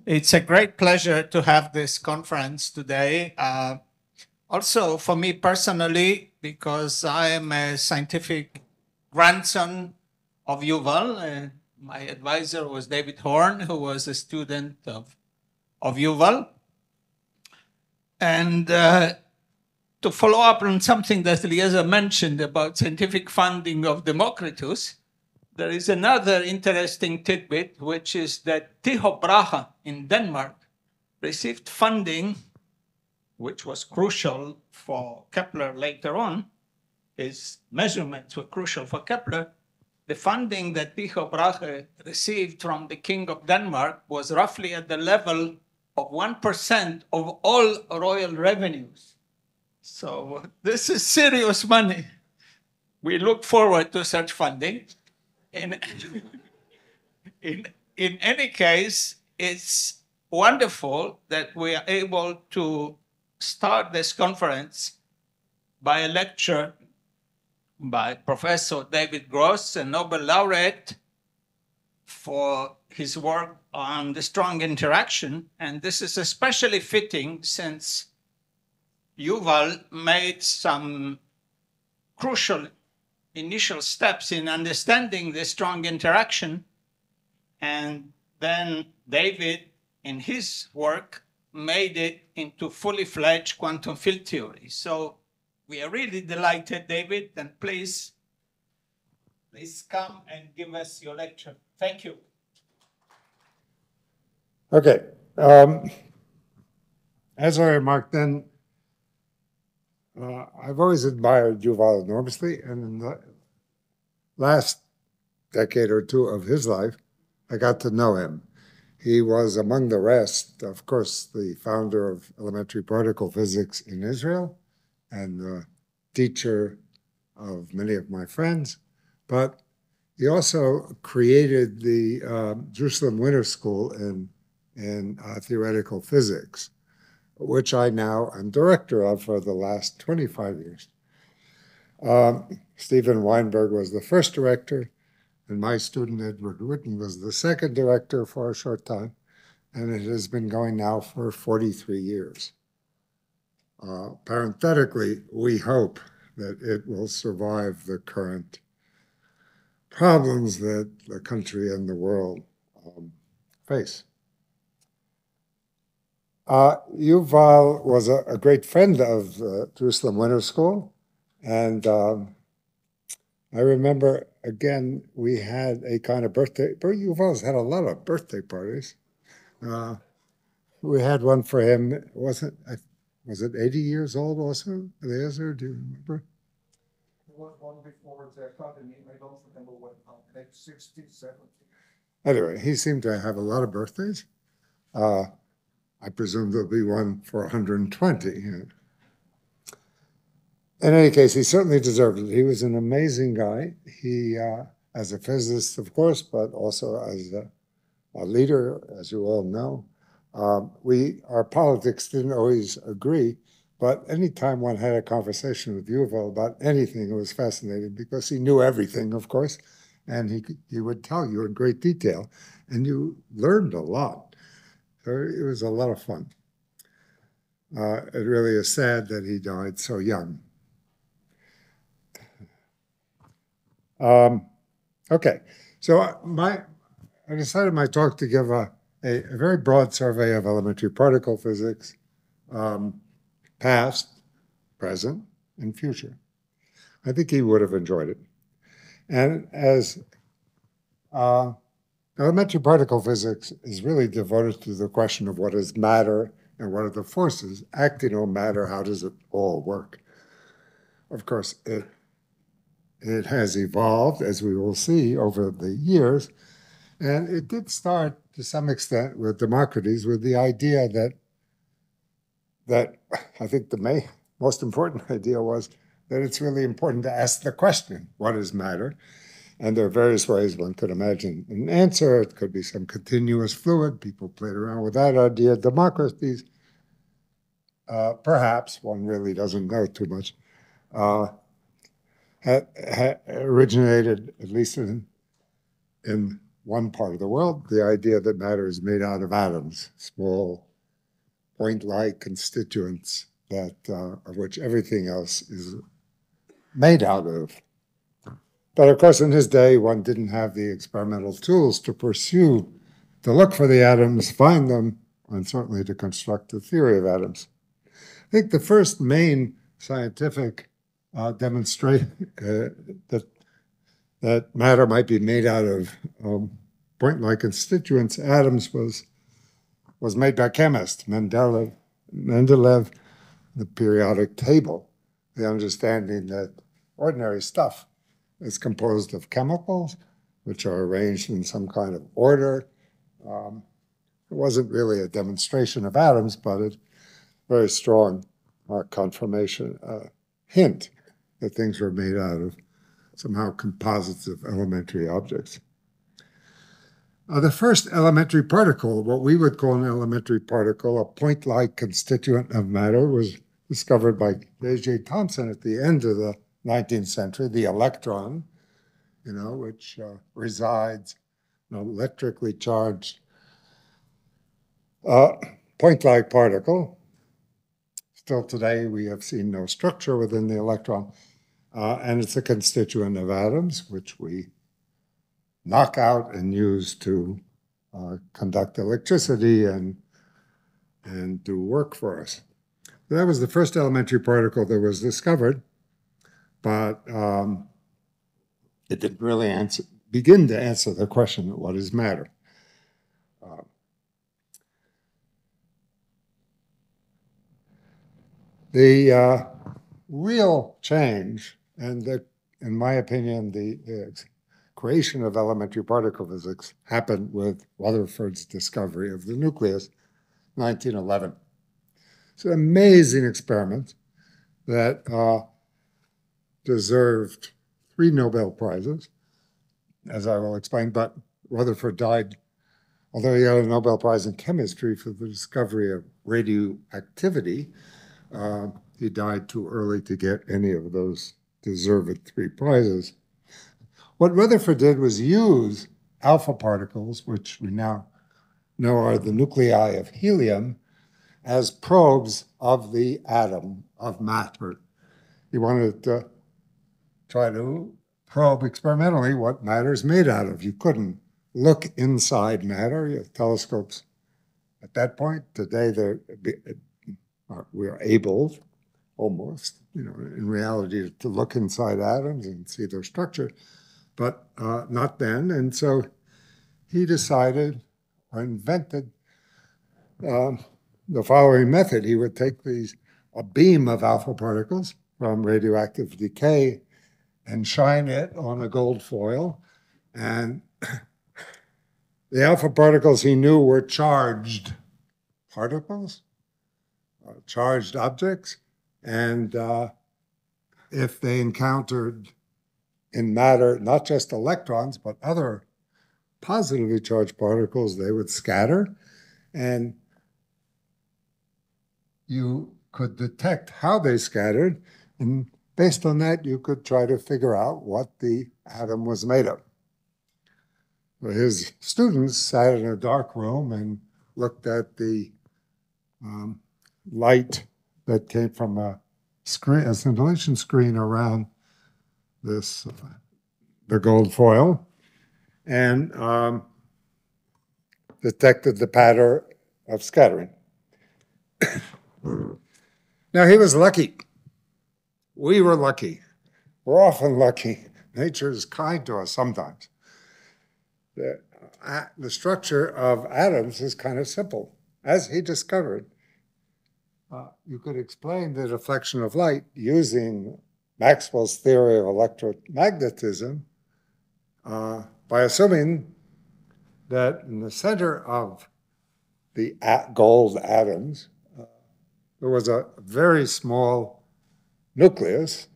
It's a great pleasure to have this conference today. Also, for me personally, because I am a scientific grandson of Yuval. My advisor was David Horn, who was a student of Yuval. And to follow up on something that Eliezer mentioned about scientific funding of Democritus, there is another interesting tidbit, which is that Tycho Brahe in Denmark received funding, which was crucial for Kepler later on. His measurements were crucial for Kepler. The funding that Tycho Brahe received from the King of Denmark was roughly at the level of 1% of all royal revenues. So this is serious money. We look forward to such funding. In any case, it's wonderful that we are able to start this conference by a lecture by Professor David Gross, a Nobel laureate, for his work on the strong interaction. And this is especially fitting since Yuval made some crucial initial steps in understanding the strong interaction. And then David, in his work, made it into fully fledged quantum field theory. So we are really delighted, David, and please come and give us your lecture. Thank you. Okay. As I remarked then, I've always admired Yuval enormously, and in the last decade or two of his life, I got to know him. He was, among the rest, of course, the founder of elementary particle physics in Israel and the teacher of many of my friends, but he also created the Jerusalem Winter School in theoretical physics, which I now am director of for the last 25 years. Steven Weinberg was the first director, and my student Edward Witten was the second director for a short time, and it has been going now for 43 years. Parenthetically, we hope that it will survive the current problems that the country and the world face. Yuval was a great friend of Jerusalem Winter School, and I remember, again, we had a kind of birthday. Yuval's had a lot of birthday parties. We had one for him. Was it 80 years old also? Eliezer, do you remember? One before the academy. I don't remember what, like 60, 70. Anyway, he seemed to have a lot of birthdays. I presume there'll be one for 120. In any case, he certainly deserved it. He was an amazing guy. He, as a physicist, of course, but also as a leader, as you all know. Our politics didn't always agree, but anytime one had a conversation with Yuval about anything, it was fascinating because he knew everything, of course, and he would tell you in great detail, and you learned a lot. So it was a lot of fun. It really is sad that he died so young. Okay, so I decided my talk to give a very broad survey of elementary particle physics, past, present, and future. I think he would have enjoyed it. And as elementary particle physics is really devoted to the question of what is matter and what are the forces acting on matter, how does it all work? Of course, it has evolved, as we will see, over the years, and it did start to some extent with Democritus, with the idea that I think the most important idea was that it's really important to ask the question, what is matter? And there are various ways one could imagine an answer. It could be some continuous fluid. People played around with that idea. Democritus, perhaps, one really doesn't know too much, had originated, at least in one part of the world, the idea that matter is made out of atoms, small point-like constituents that of which everything else is made out of. But of course, in his day, one didn't have the experimental tools to to look for the atoms, find them, and certainly to construct the theory of atoms. I think the first main scientific demonstration that matter might be made out of point-like constituents, atoms, was made by chemist Mendeleev, the periodic table, the understanding that ordinary stuff is composed of chemicals, which are arranged in some kind of order. It wasn't really a demonstration of atoms, but a very strong confirmation, hint that things were made out of somehow composites of elementary objects. The first elementary particle, what we would call an elementary particle, a point-like constituent of matter, was discovered by J.J. Thomson at the end of the 19th century, the electron, which resides in an electrically charged point-like particle. Still today, we have seen no structure within the electron, and it's a constituent of atoms, which we knock out and use to conduct electricity and do work for us. That was the first elementary particle that was discovered, but it didn't really begin to answer the question of what is matter. The real change, and in my opinion, the creation of elementary particle physics happened with Rutherford's discovery of the nucleus, 1911. It's an amazing experiment that deserved 3 Nobel Prizes, as I will explain, but Rutherford died, although he got a Nobel Prize in chemistry for the discovery of radioactivity. He died too early to get any of those deserved 3 prizes. What Rutherford did was use alpha particles, which we now know are the nuclei of helium, as probes of the atom of matter. He wanted to try to probe experimentally what matter is made out of. You couldn't look inside matter. You have telescopes at that point. Today, we're able, almost, in reality, to look inside atoms and see their structure, but not then. And so he decided or invented the following method. He would take a beam of alpha particles from radioactive decay and shine it on a gold foil. And the alpha particles he knew were charged particles, charged objects. And if they encountered in matter not just electrons, but other positively charged particles, they would scatter. And you could detect how they scattered, and based on that, you could try to figure out what the atom was made of. So his students sat in a dark room and looked at the light that came from a scintillation screen around the gold foil, and detected the pattern of scattering. Now, he was lucky. We were lucky. We're often lucky. Nature is kind to us sometimes. The structure of atoms is kind of simple. As he discovered, you could explain the deflection of light using Maxwell's theory of electromagnetism by assuming that in the center of the gold atoms, there was a very small nucleus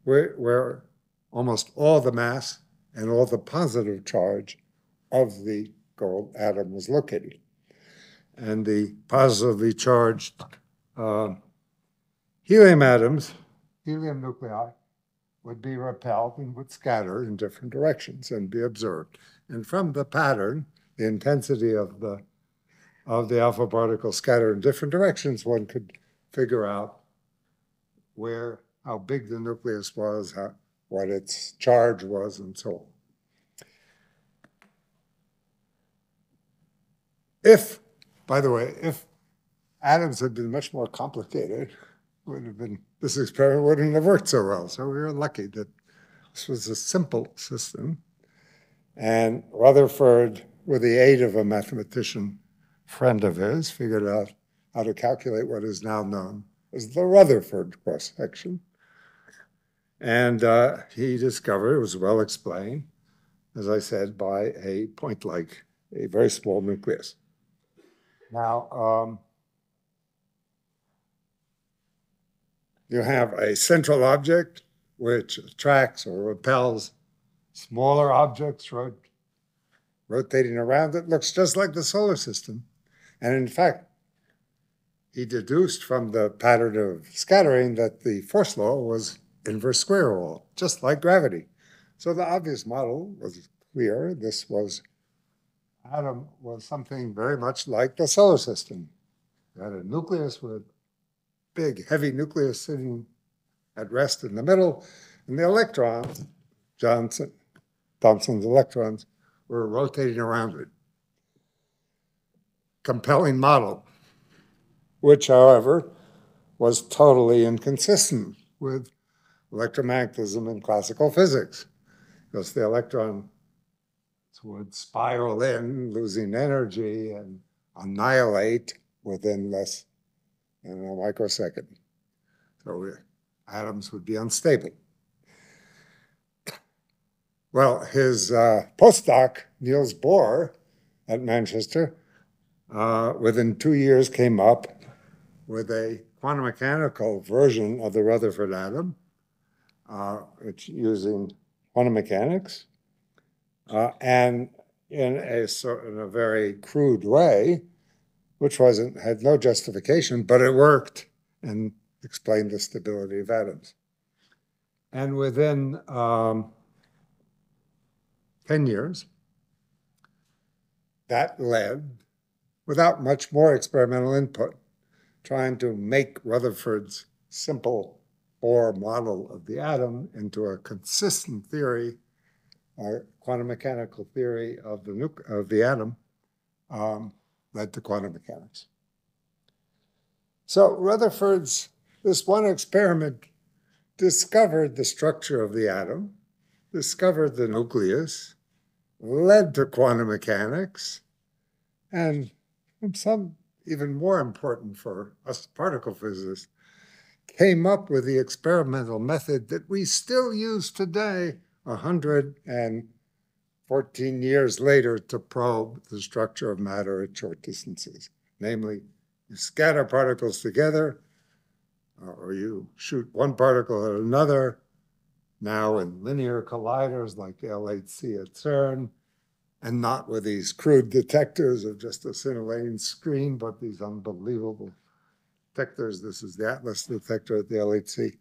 where almost all the mass and all the positive charge of the gold atom was located. And the positively charged helium atoms, helium nuclei, would be repelled and would scatter in different directions and be observed. And from the pattern, the intensity of the alpha particles scattered in different directions, one could figure out how big the nucleus was, what its charge was, and so on. If, by the way, if atoms had been much more complicated, this experiment wouldn't have worked so well. So we were lucky that this was a simple system. And Rutherford, with the aid of a mathematician friend of his, figured out how to calculate what is now known as the Rutherford cross-section. And he discovered, it was well explained, as I said, by a point-like, a very small nucleus. Now, you have a central object which attracts or repels smaller objects rotating around it. Looks just like the solar system. And in fact, he deduced from the pattern of scattering that the force law was inverse square law, just like gravity. So the obvious model was clear. Atom was something very much like the solar system. You had a nucleus with big, heavy nucleus sitting at rest in the middle, and the electrons, Thomson's electrons, were rotating around it. Compelling model, which, however, was totally inconsistent with electromagnetism and classical physics, because the electron would spiral in, losing energy, and annihilate within less than a microsecond. So atoms would be unstable. Well, his postdoc, Niels Bohr, at Manchester, within 2 years came up with a quantum mechanical version of the Rutherford atom, using quantum mechanics, and in a very crude way, which had no justification, but it worked and explained the stability of atoms. And within 10 years, that led, without much more experimental input, trying to make Rutherford's simple Bohr model of the atom into a consistent theory, a quantum mechanical theory of the atom, led to quantum mechanics. So this one experiment discovered the structure of the atom, discovered the nucleus, led to quantum mechanics, and some even more important for us particle physicists, came up with the experimental method that we still use today, 114 years later, to probe the structure of matter at short distances. Namely, you scatter particles together, or you shoot one particle at another, now in linear colliders like LHC at CERN, and not with these crude detectors of just a scintillating screen, but these unbelievable detectors. This is the Atlas detector at the LHC.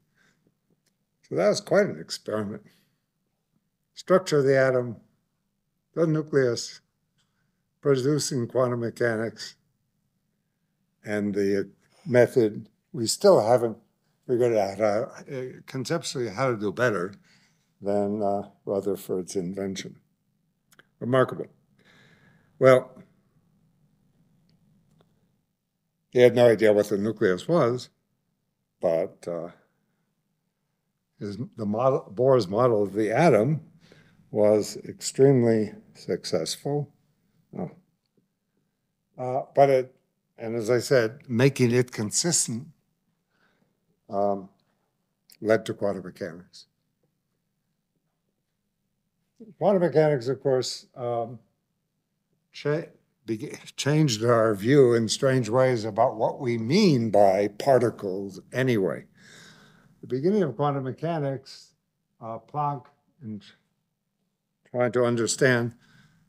So that was quite an experiment. Structure of the atom, the nucleus, producing quantum mechanics, and the method we still haven't figured out conceptually how to do better than Rutherford's invention. Remarkable. Well, he had no idea what the nucleus was, but Bohr's model of the atom was extremely successful. And as I said, making it consistent led to quantum mechanics. Quantum mechanics, of course, changed our view in strange ways about what we mean by particles anyway. The beginning of quantum mechanics, Planck, in trying to understand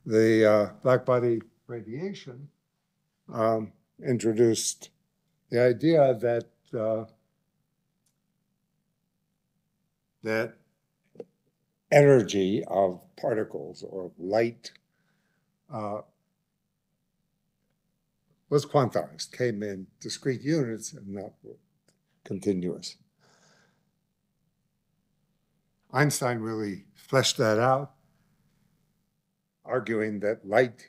the blackbody radiation, introduced the idea that energy of particles or light was quantized, came in discrete units and not continuous. Einstein really fleshed that out, arguing that light,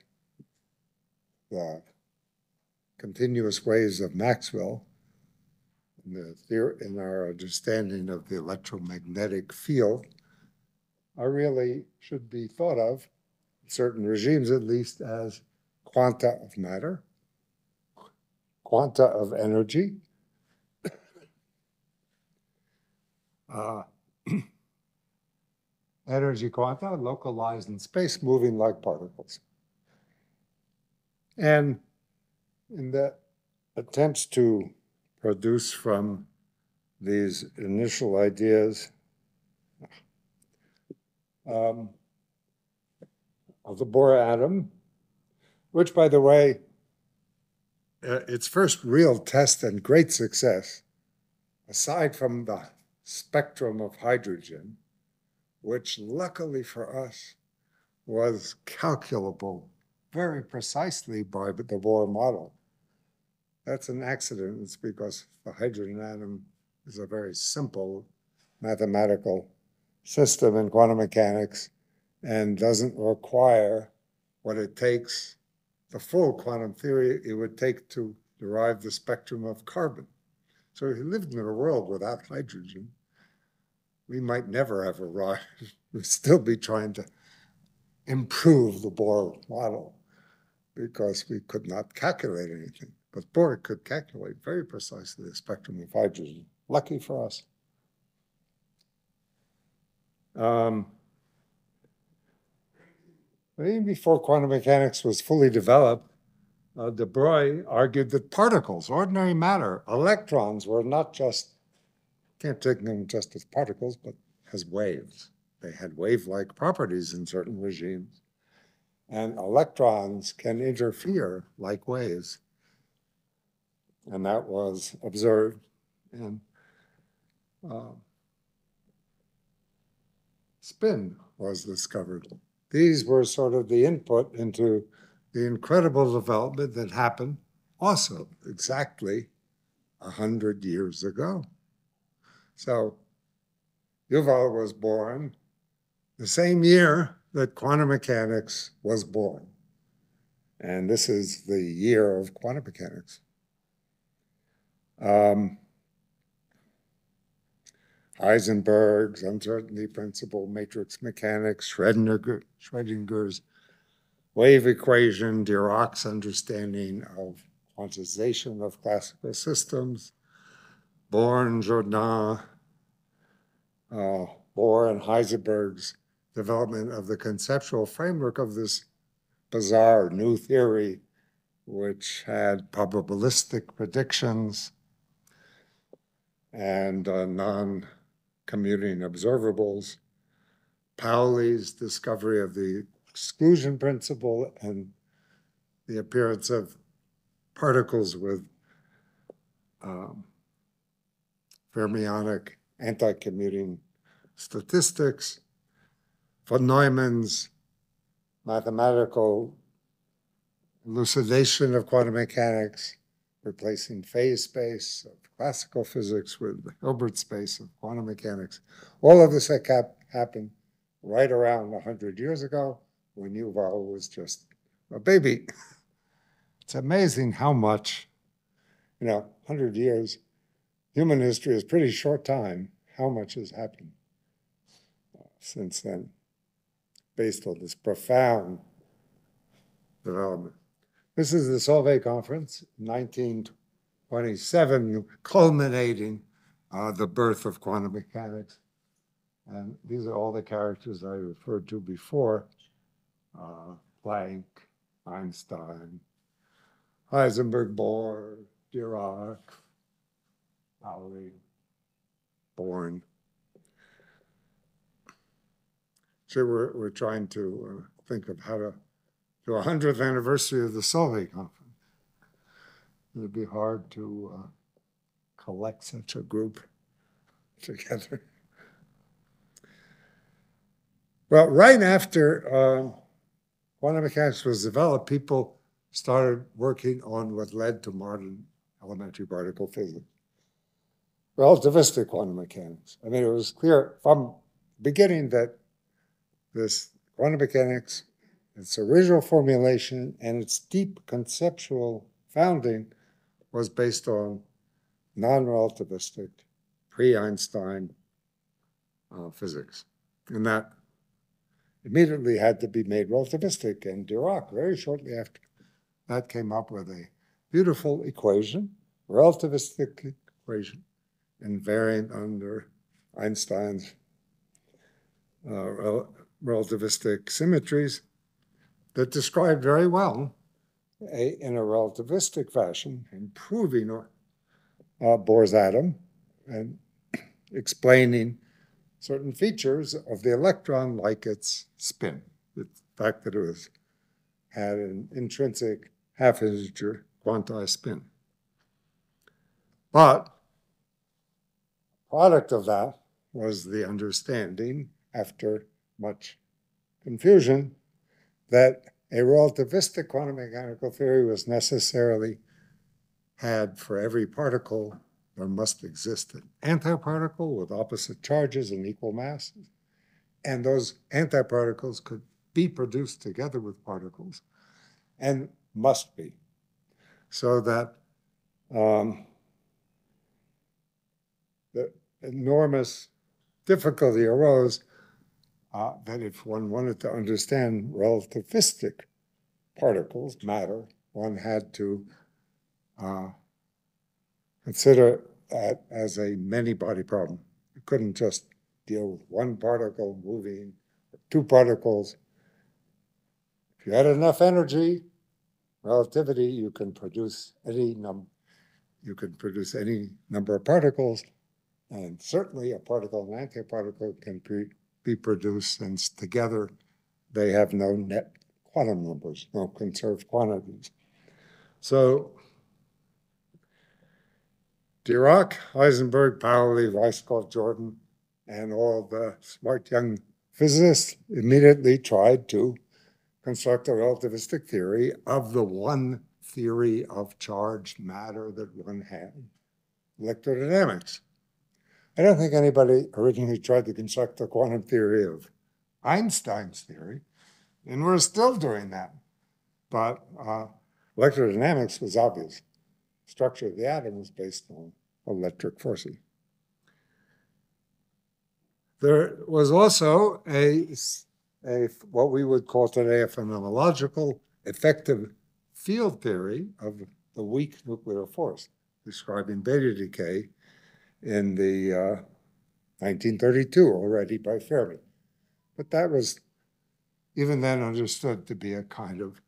the continuous waves of Maxwell, in our understanding of the electromagnetic field, are really should be thought of, in certain regimes at least, as quanta of matter, quanta of energy, energy quanta localized in space, moving like particles. And in the attempts to produce from these initial ideas of the Bohr atom, which, by the way, its first real test and great success, aside from the spectrum of hydrogen, which luckily for us was calculable very precisely by the Bohr model. That's an accident. It's because the hydrogen atom is a very simple mathematical system in quantum mechanics and doesn't require what it takes, the full quantum theory it would take to derive the spectrum of carbon. So if you lived in a world without hydrogen, we might never have arrived. We'd still be trying to improve the Bohr model because we could not calculate anything. But Bohr could calculate very precisely the spectrum of hydrogen. Lucky for us. But even before quantum mechanics was fully developed, de Broglie argued that particles, ordinary matter, electrons were not just, can't take them just as particles, but as waves. They had wave-like properties in certain regimes. And electrons can interfere like waves. And that was observed. And spin was discovered. These were sort of the input into the incredible development that happened also exactly 100 years ago. So Yuval was born the same year that quantum mechanics was born. And this is the year of quantum mechanics. Heisenberg's uncertainty principle, matrix mechanics, Schrödinger's wave equation, Dirac's understanding of quantization of classical systems, Born, Jordan, Bohr and Heisenberg's development of the conceptual framework of this bizarre new theory, which had probabilistic predictions and non-commuting observables, Pauli's discovery of the exclusion principle and the appearance of particles with fermionic anti-commuting statistics, von Neumann's mathematical elucidation of quantum mechanics, replacing phase space of classical physics with the Hilbert space of quantum mechanics. All of this happened right around 100 years ago when Yuval was just a baby. It's amazing how much, 100 years, human history is a pretty short time, how much has happened since then, based on this profound development. This is the Solvay Conference, 1927, culminating the birth of quantum mechanics. And these are all the characters I referred to before, Planck, Einstein, Heisenberg, Bohr, Dirac, Pauli, Born. So we're trying to think of how to do a 100th anniversary of the Solvay Conference. It'd be hard to collect such a group together. Well, right after quantum mechanics was developed, people started working on what led to modern elementary particle physics, relativistic quantum mechanics. I mean, it was clear from the beginning that this quantum mechanics, its original formulation and its deep conceptual founding was based on non-relativistic, pre-Einstein physics. And that immediately had to be made relativistic. And Dirac, very shortly after that, came up with a beautiful equation, relativistic equation, invariant under Einstein's relativistic symmetries that described very well, in a relativistic fashion, improving Bohr's atom and explaining certain features of the electron, like its spin, the fact that it had an intrinsic half-integer quantized spin. But product of that was the understanding, after much confusion, that a relativistic quantum mechanical theory was necessarily had for every particle, there must exist an antiparticle with opposite charges and equal masses. And those antiparticles could be produced together with particles and must be. So that the enormous difficulty arose that if one wanted to understand relativistic particles, matter, one had to consider that as a many-body problem. You couldn't just deal with one particle moving, two particles. If you had enough energy, relativity, you can produce any number. You can produce any number of particles, and certainly a particle and antiparticle can be produced, and together they have no net quantum numbers, no conserved quantities. So Dirac, Heisenberg, Pauli, Weisskopf, Jordan, and all the smart young physicists immediately tried to construct a relativistic theory of the one theory of charged matter that one had, electrodynamics. I don't think anybody originally tried to construct a quantum theory of Einstein's theory, and we're still doing that. But electrodynamics was obvious. The structure of the atom was based on electric forces. There was also a what we would call today a phenomenological effective field theory of the weak nuclear force, describing beta decay in the 1932 already by Fermi. But that was even then understood to be a kind of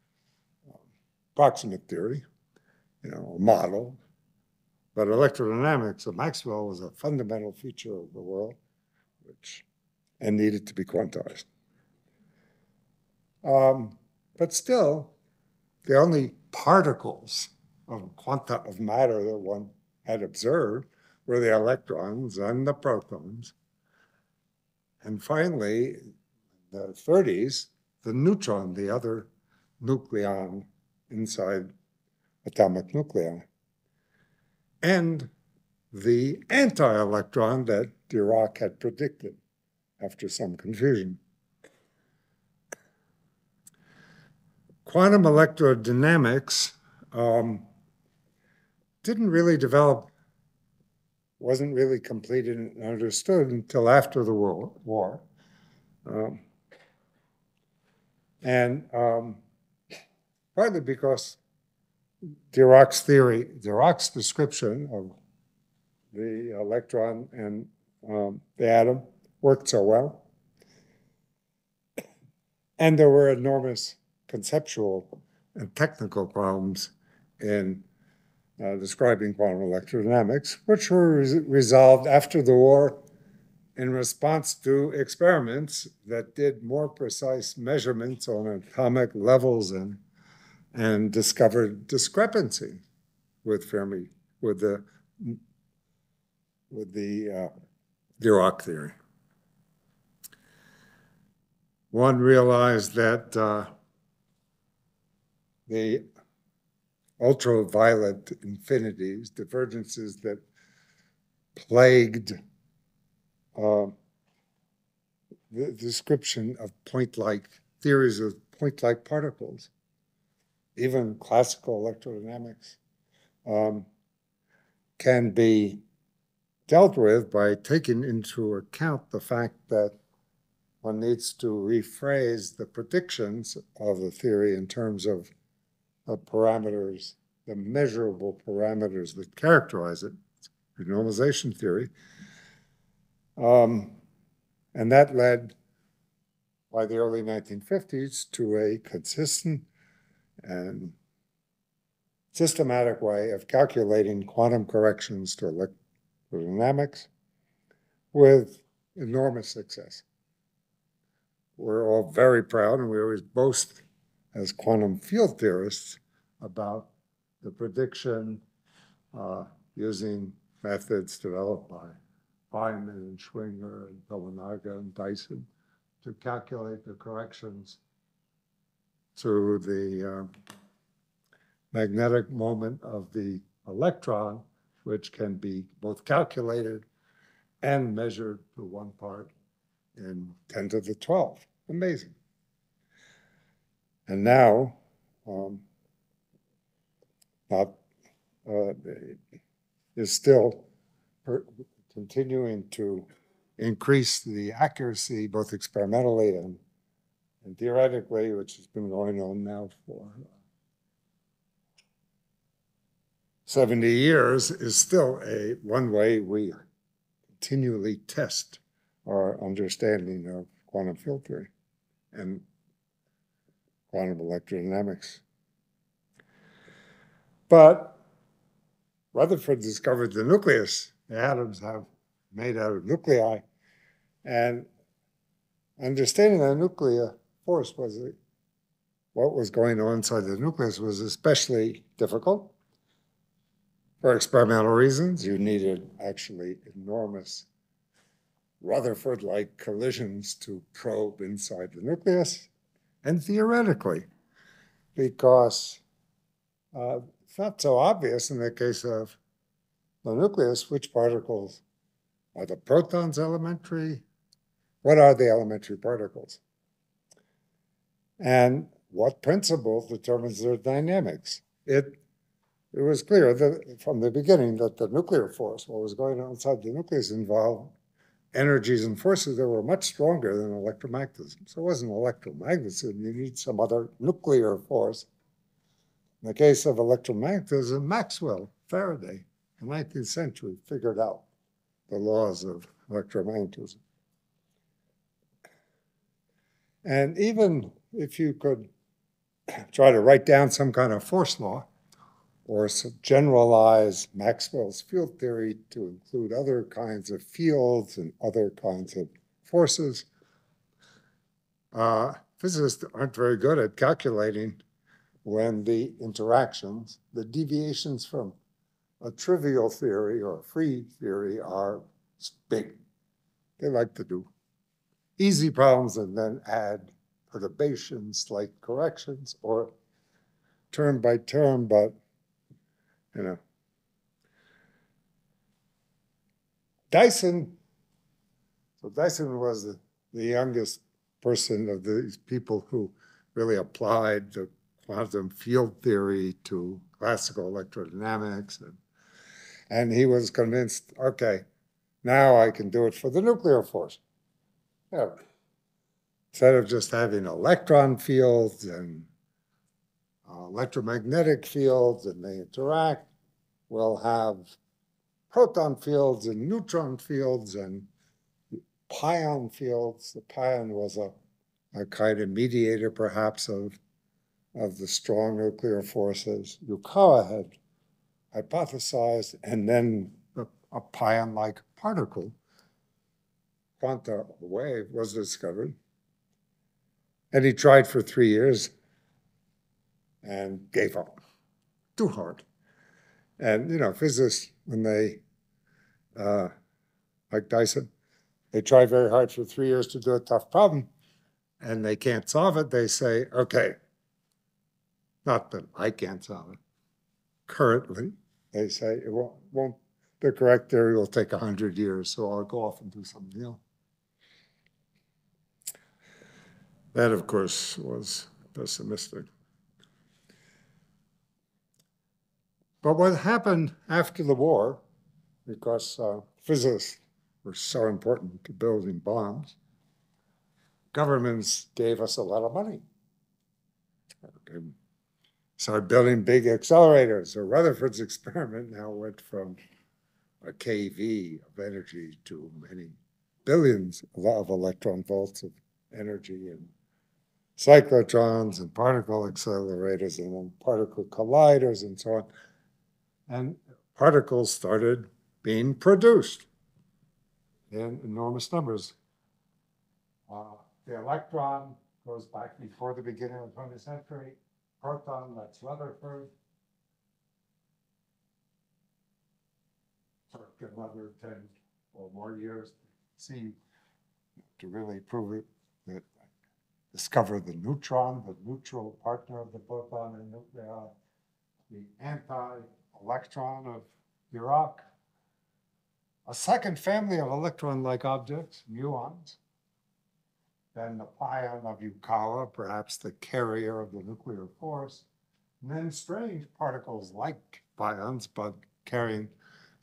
approximate theory, a model. But electrodynamics of Maxwell was a fundamental feature of the world, and needed to be quantized. But still, the only particles of quanta of matter that one had observed were the electrons and the protons. And finally, in the 30s, the neutron, the other nucleon inside atomic nuclei, and the anti-electron that Dirac had predicted after some confusion. Quantum electrodynamics didn't really develop, wasn't really completed and understood until after the World War. Partly because Dirac's description of the electron and the atom worked so well. And there were enormous conceptual and technical problems in describing quantum electrodynamics, which were resolved after the war in response to experiments that did more precise measurements on atomic levels and discovered discrepancy with Fermi, with the Dirac theory. one realized that the ultraviolet infinities, divergences that plagued the description of point-like theories of point-like particles, even classical electrodynamics, can be dealt with by taking into account the fact that one needs to rephrase the predictions of the theory in terms of the parameters, the measurable parameters that characterize it, renormalization theory. And that led, by the early 1950s, to a consistent and systematic way of calculating quantum corrections to electrodynamics with enormous success. We're all very proud, and we always boast as quantum field theorists about the prediction using methods developed by Feynman and Schwinger and Tominaga and Dyson to calculate the corrections to the magnetic moment of the electron, which can be both calculated and measured to 1 part in 10 to the 12. Amazing. And now, is still continuing to increase the accuracy, both experimentally and theoretically, which has been going on now for 70 years, is still one way we continually test our understanding of quantum field theory and quantum electrodynamics. But Rutherford discovered the nucleus. The atoms have made out of nuclei, and understanding the nuclear force was what was going on inside the nucleus was especially difficult. For experimental reasons, you needed actually enormous Rutherford-like collisions to probe inside the nucleus, and theoretically, because it's not so obvious in the case of the nucleus which particles are the protons elementary. What are the elementary particles? And what principle determines their dynamics? It was clear that from the beginning that the nuclear force, what was going on inside the nucleus, involved energies and forces that were much stronger than electromagnetism. So it wasn't electromagnetism. You need some other nuclear force. In the case of electromagnetism, Maxwell, Faraday, in the 19th century, figured out the laws of electromagnetism. And even if you could try to write down some kind of force law or generalize Maxwell's field theory to include other kinds of fields and other kinds of forces, physicists aren't very good at calculating when the interactions, the deviations from a trivial theory or a free theory are big. They like to do easy problems and then add perturbations, slight corrections, or term by term, but you know. Dyson was the youngest person of these people who really applied the quantum field theory to classical electrodynamics. And he was convinced, okay, now I can do it for the nuclear force. Yeah. Instead of just having electron fields and electromagnetic fields and they interact, we'll have proton fields and neutron fields and pion fields. The pion was a kind of mediator, perhaps, of the strong nuclear forces. Yukawa had hypothesized, and then a pion-like particle, quanta wave, was discovered. And he tried for 3 years and gave up. Too hard. And, you know, physicists, when they, like Dyson, they try very hard for 3 years to do a tough problem. and they can't solve it, they say, okay, not that I can't solve it. Currently, they say it won't the correct theory will take 100 years, so I'll go off and do something else. That, of course, was pessimistic. But what happened after the war, because physicists were so important to building bombs, governments gave us a lot of money. Started building big accelerators. So Rutherford's experiment now went from a keV of energy to many billions of electron volts of energy, and cyclotrons and particle accelerators and then particle colliders and so on. And particles started being produced in enormous numbers. The electron goes back before the beginning of the 20th century. Proton, that's Rutherford. Took another 10 or more years to really prove it, that discover the neutron, the neutral partner of the proton and nuclei, the anti-electron of Dirac. A second family of electron-like objects, muons. Then the pion of Yukawa, perhaps the carrier of the nuclear force. And then strange particles like pions, but carrying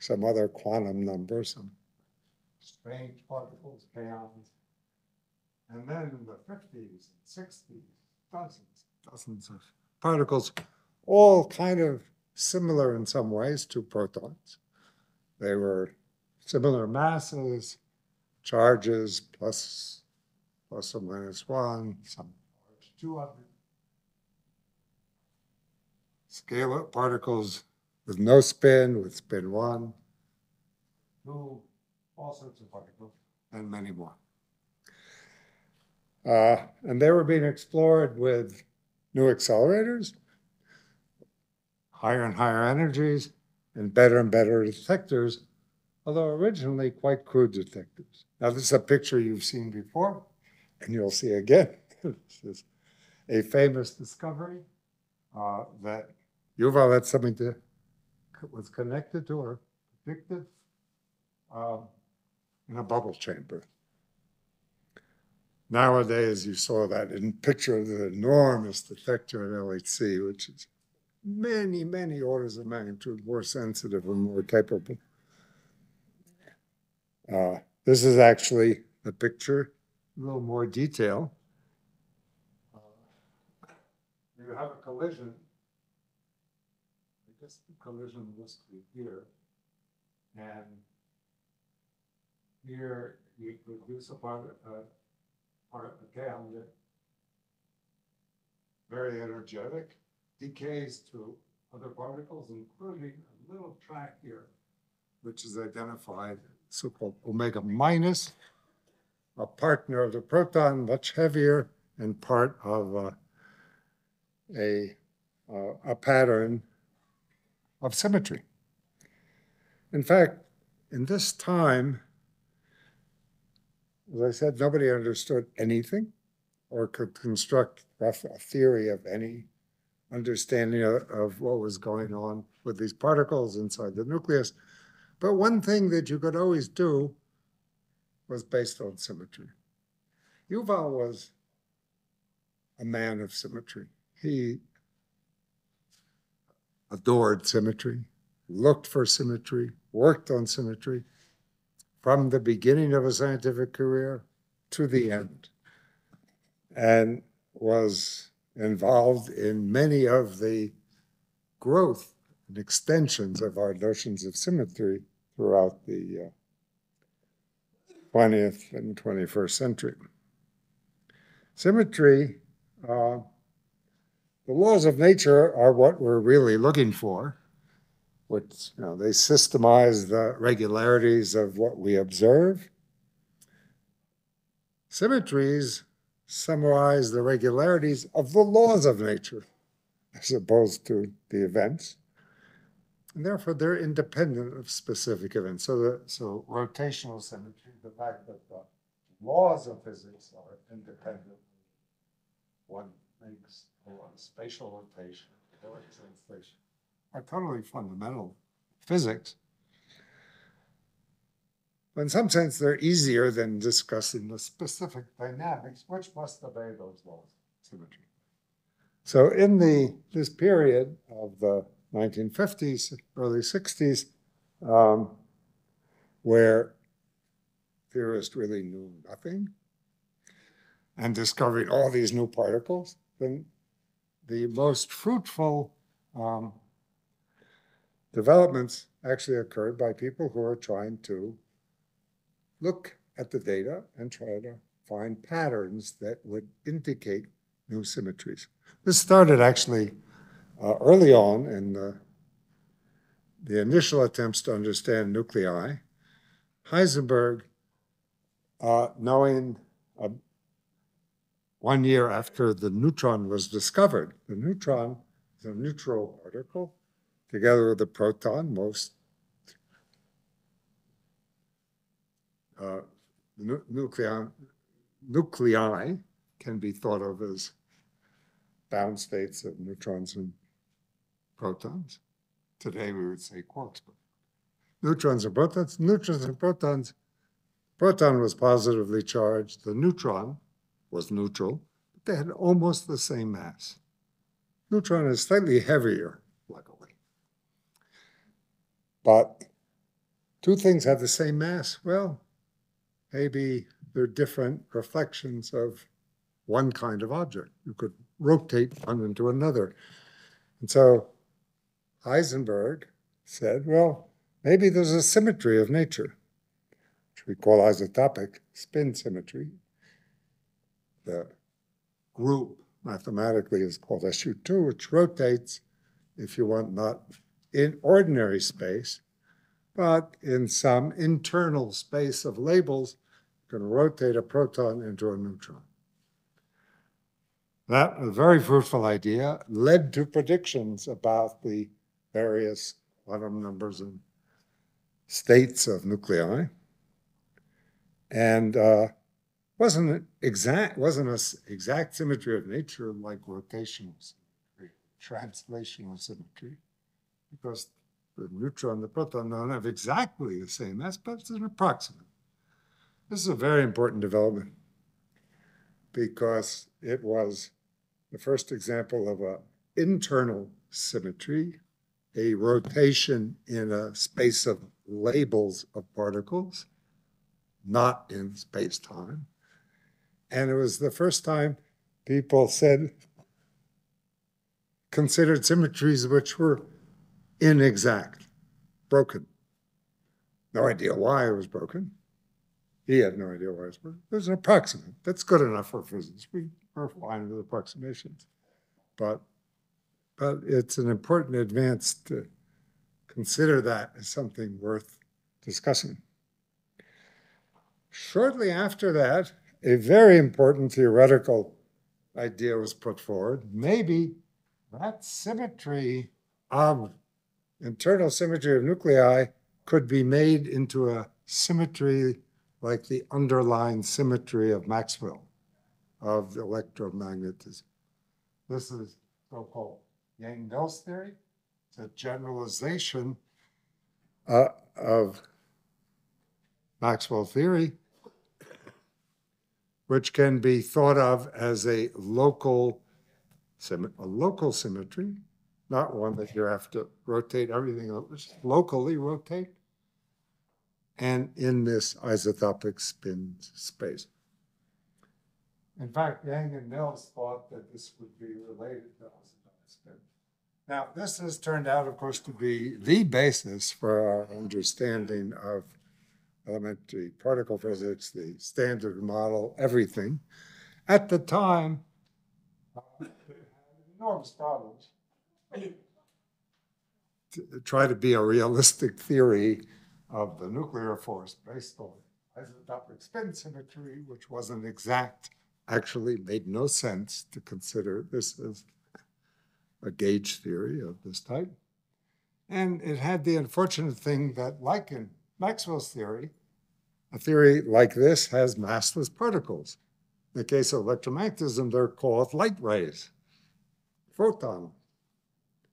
some other quantum number, some strange particles, kaons. And then in the 50s and 60s, dozens of particles, all kind of similar in some ways to protons. They were similar masses, charges, plus or minus 1, some 200. Scalar particles with no spin, with spin 1, 2, all sorts of particles, and many more. And they were being explored with new accelerators, higher and higher energies, and better detectors, although originally quite crude detectors. Now, this is a picture you've seen before, and you'll see again. This is a famous discovery that Yuval had something to, was connected to or predicted in a bubble chamber. Nowadays, you saw that in picture of the enormous detector at LHC, which is many, many orders of magnitude more sensitive and more capable. This is actually the picture, a little more detail. You have a collision. I guess the collision must be here. And here you produce a part again, very energetic, decays to other particles, including a little track here, which is identified, so-called omega minus, a partner of the proton, much heavier, and part of a pattern of symmetry. In fact, in this time, as I said, nobody understood anything or could construct a theory of any understanding of what was going on with these particles inside the nucleus. But one thing that you could always do was based on symmetry. Yuval was a man of symmetry. He adored symmetry, looked for symmetry, worked on symmetry from the beginning of a scientific career to the end, and was involved in many of the growth and extensions of our notions of symmetry throughout the 20th and 21st century. Symmetry, the laws of nature are what we're really looking for, which, they systemize the regularities of what we observe. Symmetries summarize the regularities of the laws of nature, as opposed to the events. And therefore, they're independent of specific events. So rotational symmetry, the fact that the laws of physics are independent of one thinks spatial rotation, inflation, are totally fundamental physics. But in some sense, they're easier than discussing the specific dynamics, which must obey those laws of symmetry. So in this period of the 1950s, early 60s, where theorists really knew nothing and discovering all these new particles, then the most fruitful developments actually occurred by people who are trying to look at the data and try to find patterns that would indicate new symmetries. This started actually early on in the initial attempts to understand nuclei. Heisenberg, knowing 1 year after the neutron was discovered, the neutron is a neutral particle together with the proton. Most nuclei can be thought of as bound states of neutrons and protons. Today we would say quarks, but neutrons and protons. Proton was positively charged. The neutron was neutral, but they had almost the same mass. Neutron is slightly heavier, luckily. But two things have the same mass. Well, maybe they're different reflections of one kind of object. You could rotate one into another. And so Heisenberg said, well, maybe there's a symmetry of nature, which we call isotopic spin symmetry. The group mathematically is called SU2, which rotates, if you want, not in ordinary space, but in some internal space of labels, you can rotate a proton into a neutron. That, a very fruitful idea, led to predictions about the various quantum numbers and states of nuclei. And wasn't an exact symmetry of nature like rotational symmetry, translational symmetry, because the neutron and the proton don't have exactly the same mass, but it's an approximate. This is a very important development because it was the first example of an internal symmetry, a rotation in a space of labels of particles, not in space-time. And it was the first time people considered symmetries which were inexact, broken. No idea why it was broken. He had no idea why it was broken. It was an approximate. That's good enough for physics. We are fine with approximations. But it's an important advance to consider that as something worth discussing. Shortly after that, a very important theoretical idea was put forward. Maybe that symmetry of internal symmetry of nuclei could be made into a symmetry like the underlying symmetry of Maxwell, of the electromagnetism. This is so-called Yang-Mills theory. It's a generalization of Maxwell theory, which can be thought of as a local symmetry, not one that you have to rotate everything, just locally rotate, and in this isotopic spin space. In fact, Yang and Mills thought that this would be related to isotopic spin. Now, this has turned out, of course, to be the basis for our understanding of elementary particle physics, the standard model, everything. At the time, they had enormous problems to try to be a realistic theory of the nuclear force based on isotopic spin symmetry, which wasn't exact, actually made no sense to consider this as a gauge theory of this type. And it had the unfortunate thing that, like in Maxwell's theory, a theory like this has massless particles. In the case of electromagnetism, they're called light rays, photon.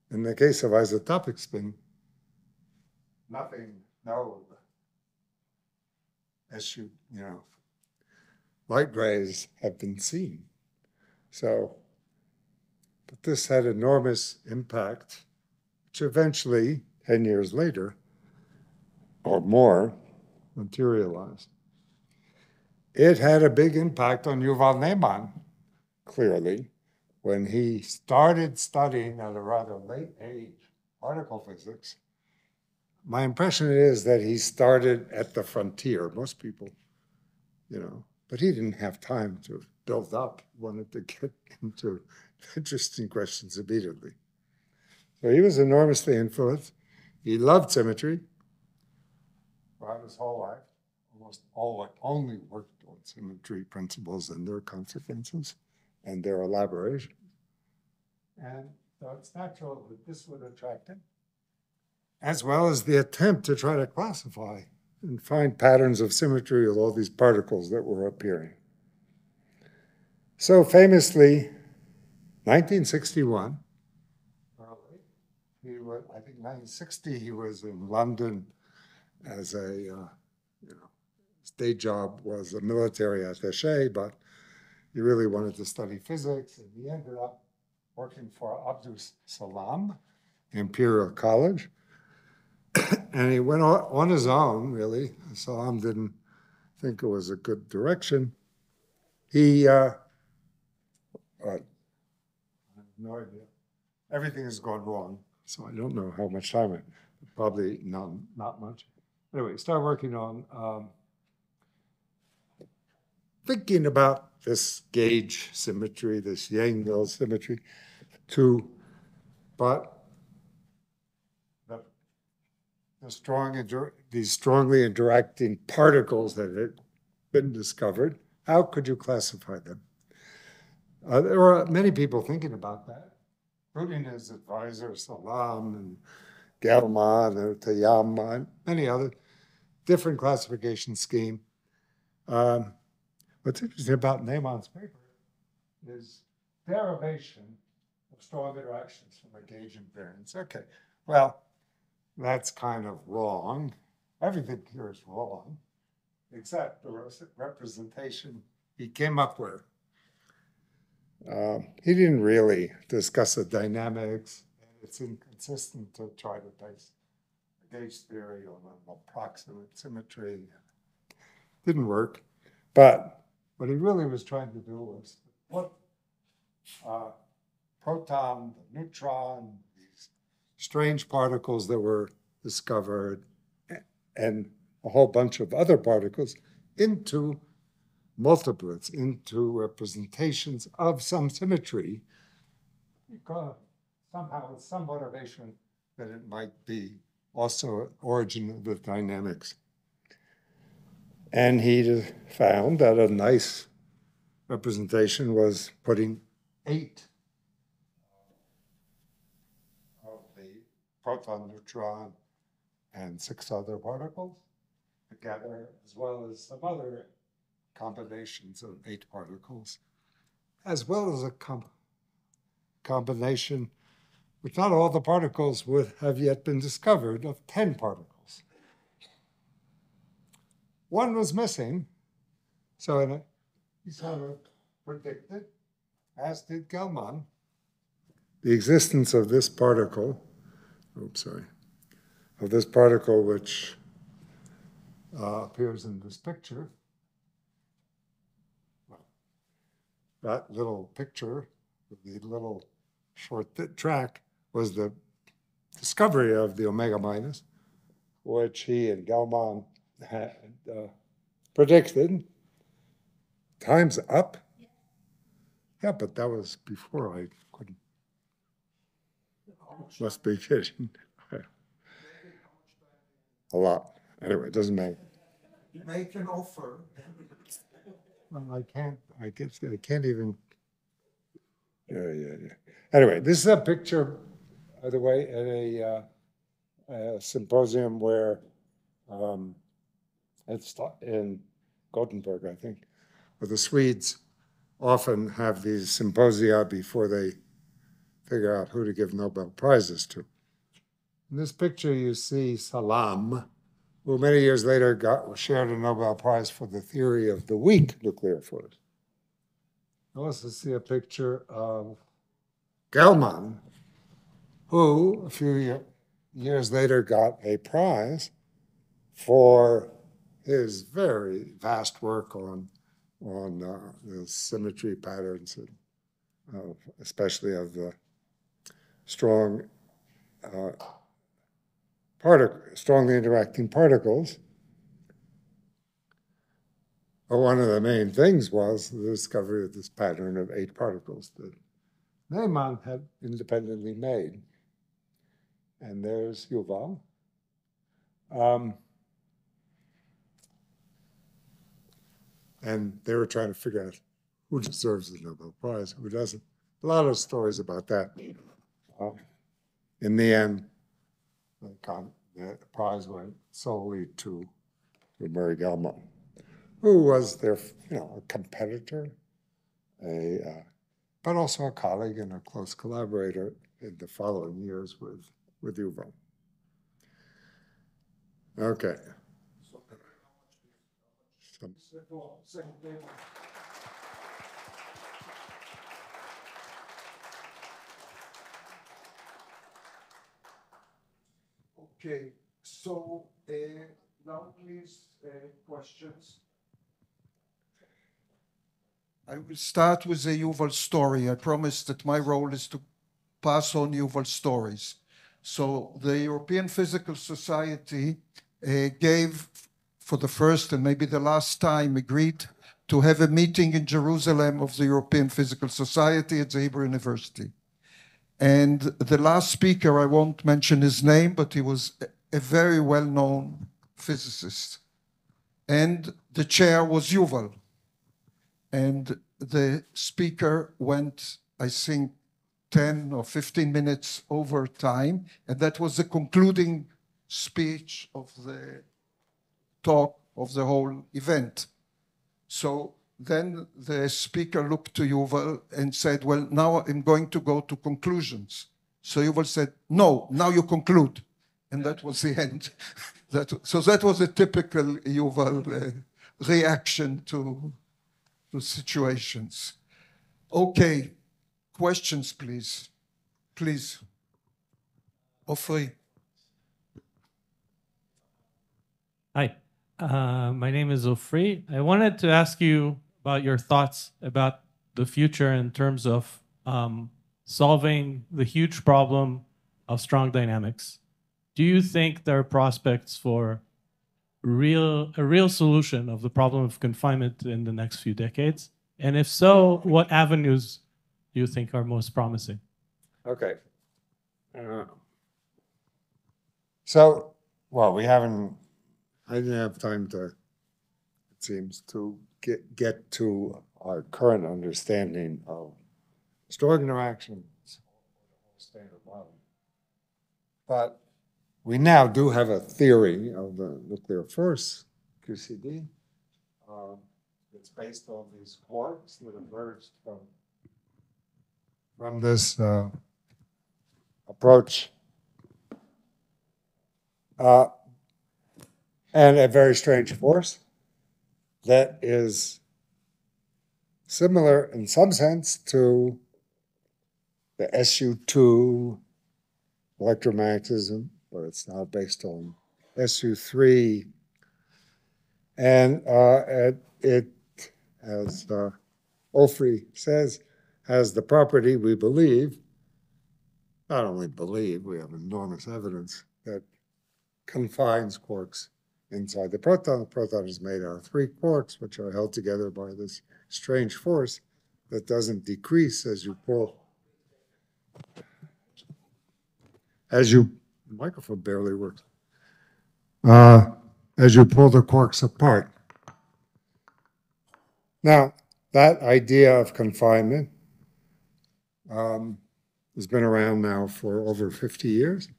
In the case of isotopic spin, nothing, no issue, light rays have been seen. So, but this had enormous impact, which eventually, 10 years later, or more, materialized. It had a big impact on Yuval Ne'eman, clearly, when he started studying at a rather late age particle physics. My impression is that he started at the frontier. Most people, but he didn't have time to build up. He wanted to get into interesting questions immediately. So he was enormously influenced. He loved symmetry throughout his whole life. Almost only worked on symmetry principles and their consequences and their elaboration. And so it's natural that this would attract him, as well as the attempt to try to classify and find patterns of symmetry with all these particles that were appearing. So famously, 1961, I think 1960, he was in London as a, his day job was a military attaché, but he really wanted to study physics, and he ended up working for Abdus Salam, Imperial College. And he went on his own, really. Salam didn't think it was a good direction. He, I have no idea. Everything has gone wrong, so I don't know how much time, probably not much. Anyway, he started working on thinking about this gauge symmetry, this Yang-Mills symmetry, but these strongly interacting particles that had been discovered, how could you classify them? There were many people thinking about that, including his advisor, Salam, and Gelman, and Tayama, and many other different classification scheme. What's interesting about Ne'eman's paper is derivation of strong interactions from a gauge invariance. Okay, well, that's kind of wrong. Everything here is wrong, except the representation he came up with. He didn't really discuss the dynamics, and it's inconsistent to try to base a gauge theory on an approximate symmetry. Didn't work, but what he really was trying to do was put proton, the neutron, these strange particles that were discovered, and a whole bunch of other particles into multiplets, into representations of some symmetry, somehow with some motivation that it might be also an origin of the dynamics. And he found that a nice representation was putting 8 of the proton, neutron, and 6 other particles together, as well as some other combinations of 8 particles, as well as a combination, which not all the particles would have yet been discovered, of 10 particles. One was missing, so he sort of predicted, as did Gelman, the existence of this particle, which appears in this picture. That little picture, the little short track, was the discovery of the omega minus, which he and Gelman had predicted. Time's up. Yeah, but that was before I couldn't. Must be kidding. A lot. Anyway, it doesn't matter. Make an offer. Well, I can't even. Yeah. Anyway, this is a picture, by the way, at a symposium where it's in Gothenburg, I think, where the Swedes often have these symposia before they figure out who to give Nobel Prizes to. In this picture, you see Salam, who many years later shared a Nobel Prize for the theory of the weak nuclear force. You also see a picture of Gelman, who a few years later got a prize for his very vast work on the symmetry patterns, especially of the strongly interacting particles. But one of the main things was the discovery of this pattern of 8 particles that Neyman had independently made. And there's Yuval. And they were trying to figure out who deserves the Nobel Prize, who doesn't. A lot of stories about that. In the end, the prize went solely to Murray Gell-Mann, who was their, a competitor, but also a colleague and a close collaborator in the following years with Yuval. Okay. Okay, so now please questions. I will start with the Yuval story. I promised that my role is to pass on Yuval stories. So the European Physical Society gave, for the first and maybe the last time, agreed to have a meeting in Jerusalem of the European Physical Society at the Hebrew University. And the last speaker, I won't mention his name, but he was a very well-known physicist. And the chair was Yuval. And the speaker went, I think, 10 or 15 minutes over time. And that was the concluding speech of the talk of the whole event. So then the speaker looked to Yuval and said, well, now I'm going to go to conclusions. So Yuval said, no, now you conclude. And that was the end. So that was a typical Yuval reaction to situations. Okay, questions, please. Please. Ofri. Hi, my name is Ofri. I wanted to ask you about your thoughts about the future in terms of solving the huge problem of strong dynamics. Do you think there are prospects for a real solution of the problem of confinement in the next few decades? And if so, what avenues do you think are most promising? Okay. So, well, I didn't have time to, it seems, to get to our current understanding of strong interactions, standard model. But we now do have a theory of the nuclear force, QCD. It's based on these quarks that emerged from this approach. And a very strange force that is similar in some sense to the SU2 electromagnetism, but it's now based on SU3. And it, as Ofri says, has the property, we believe, not only believe, we have enormous evidence, that confines quarks inside the proton. The proton is made out of 3 quarks, which are held together by this strange force that doesn't decrease as you pull. The microphone barely works. As you pull the quarks apart. Now, that idea of confinement has been around now for over 50 years.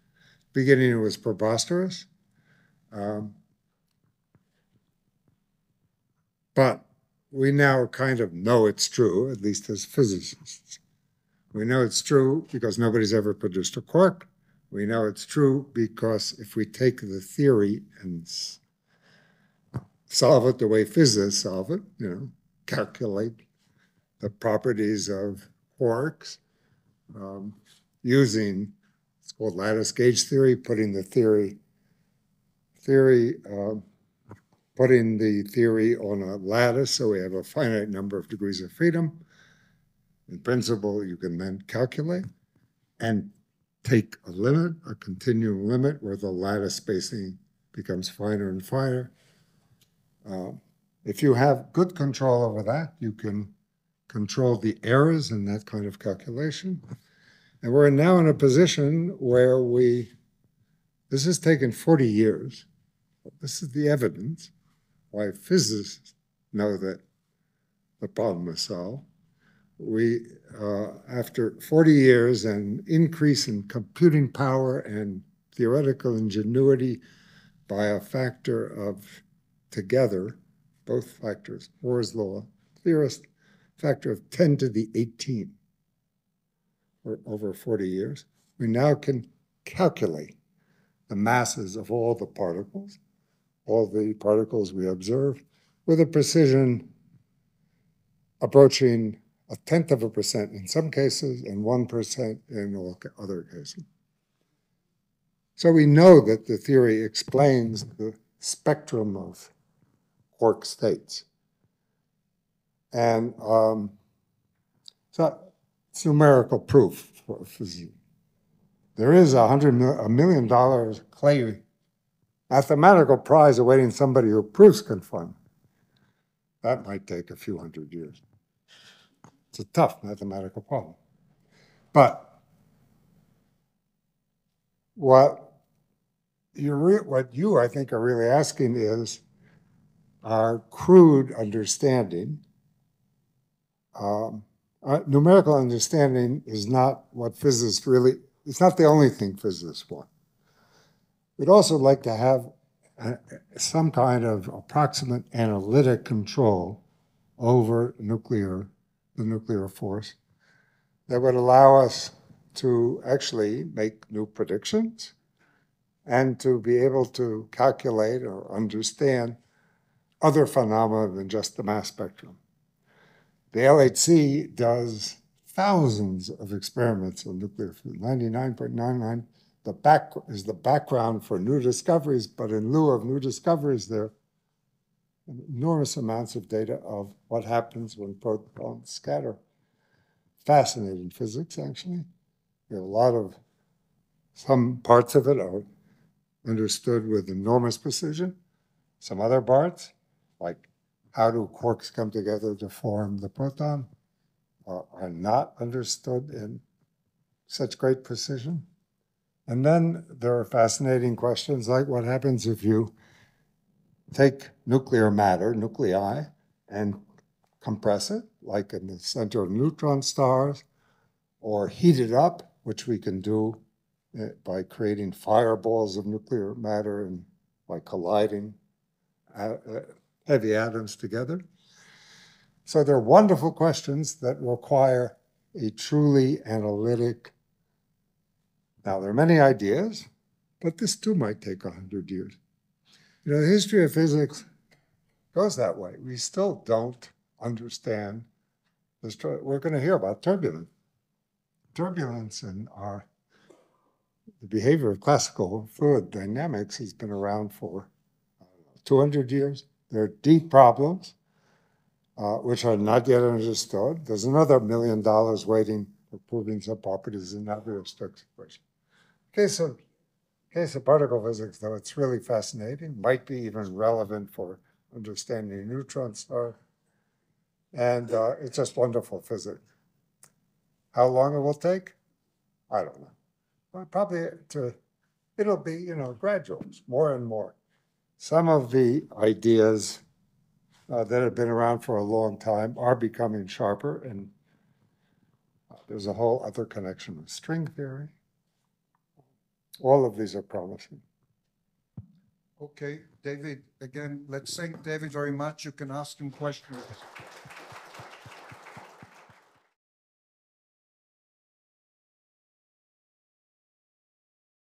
Beginning, it was preposterous. But we now kind of know it's true, at least as physicists. We know it's true because nobody's ever produced a quark. We know it's true because if we take the theory and solve it the way physicists solve it, calculate the properties of quarks using, it's called lattice gauge theory, putting the theory on a lattice, so we have a finite number of degrees of freedom. In principle, you can then calculate and take a limit, a continuum limit, where the lattice spacing becomes finer and finer. If you have good control over that, you can control the errors in that kind of calculation. And we're now in a position where this has taken 40 years. This is the evidence why physicists know that the problem is solved. After 40 years, an increase in computing power and theoretical ingenuity by a factor of, together, both factors, Moore's law, theorist, factor of 10 to the 18 for over 40 years. We now can calculate the masses of all the particles we observe, with a precision approaching 0.1% in some cases and 1% in all other cases. So we know that the theory explains the spectrum of quark states. And so it's numerical proof for physics. There is $1 million Clay mathematical prize awaiting somebody who proves conformity. That might take a few hundred years. It's a tough mathematical problem. But what you, I think, are really asking is our crude understanding. Numerical understanding is not what physicists really, it's not the only thing physicists want. We'd also like to have some kind of approximate analytic control over the nuclear force that would allow us to actually make new predictions and to be able to calculate or understand other phenomena than just the mass spectrum. The LHC does thousands of experiments on nuclear fusion, 99.99. Is the background for new discoveries, but in lieu of new discoveries, there are enormous amounts of data of what happens when protons scatter. Fascinating physics, actually. We have some parts of it are understood with enormous precision. Some other parts, like how do quarks come together to form the proton, are not understood in such great precision. And then there are fascinating questions like what happens if you take nuclear matter, nuclei, and compress it, like in the center of neutron stars, or heat it up, which we can do by creating fireballs of nuclear matter and by colliding heavy atoms together. So they're wonderful questions that require a truly analytic. Now, there are many ideas, but this too might take 100 years. The history of physics goes that way. We still don't understand this. We're going to hear about turbulence. Turbulence in the behavior of classical fluid dynamics has been around for 200 years. There are deep problems, which are not yet understood. There's another $1 million waiting for proving some properties in Navier-Stokes equation. Case of particle physics, though, it's really fascinating, might be even relevant for understanding neutron stars. And it's just wonderful physics. How long it will take? I don't know. But probably it'll be, gradual, more and more. Some of the ideas that have been around for a long time are becoming sharper, and there's a whole other connection with string theory. All of these are promising. Okay, David, again, let's thank David very much. You can ask him questions.